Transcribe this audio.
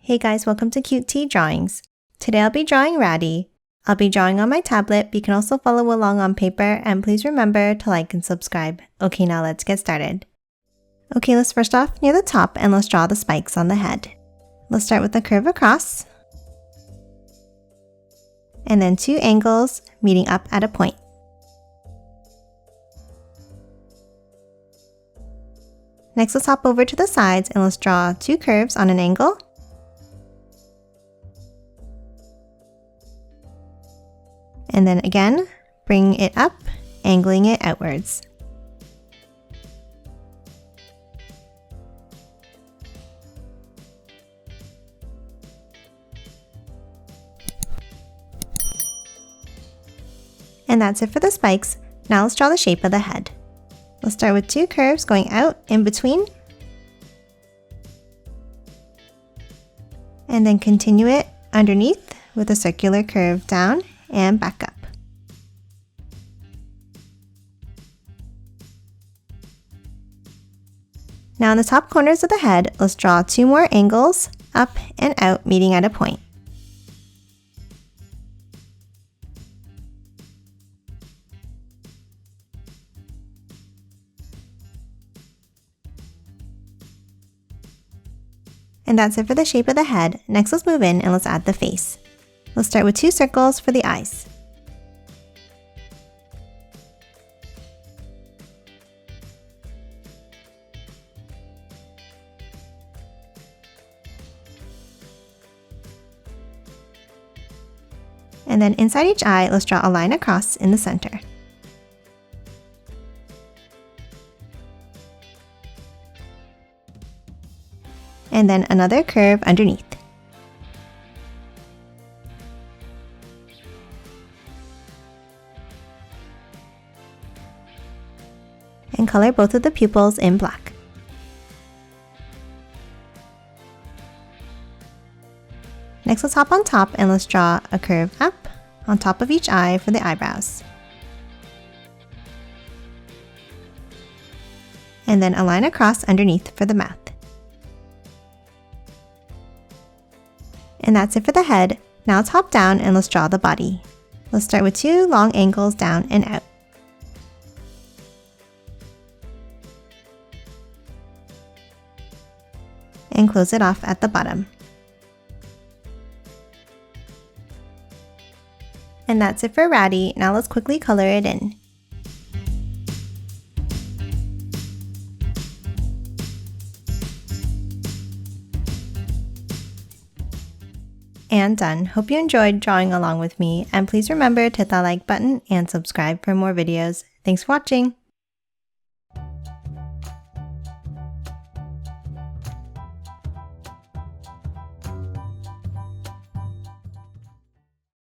Hey guys, welcome to Cute Tea Drawings. Today I'll be drawing Raddy. I'll be drawing on my tablet, but you can also follow along on paper, and please remember to like and subscribe. Okay, now let's get started. Okay, let's first off near the top and let's draw the spikes on the head. Let's start with a curve across, and then 2 angles meeting up at a point. Next, let's hop over to the sides and let's draw 2 curves on an angle. And then again, bring it up, angling it outwards. And that's it for the spikes. Now let's draw the shape of the head. Let's start with 2 curves going out in between, and then continue it underneath with a circular curve down and back up. Now in the top corners of the head, let's draw 2 more angles up and out meeting at a point. And that's it for the shape of the head. Next, let's move in and let's add the face. Let's start with 2 circles for the eyes. And then inside each eye, let's draw a line across in the center. And then another curve underneath. And color both of the pupils in black. Next, let's hop on top and let's draw a curve up on top of each eye for the eyebrows. And then a line across underneath for the mouth. And that's it for the head. Now let's hop down and let's draw the body. Let's start with 2 long angles down and out. And close it off at the bottom. And that's it for Raddy. Now let's quickly color it in. And done. Hope you enjoyed drawing along with me, and please remember to hit that like button and subscribe for more videos. Thanks for watching!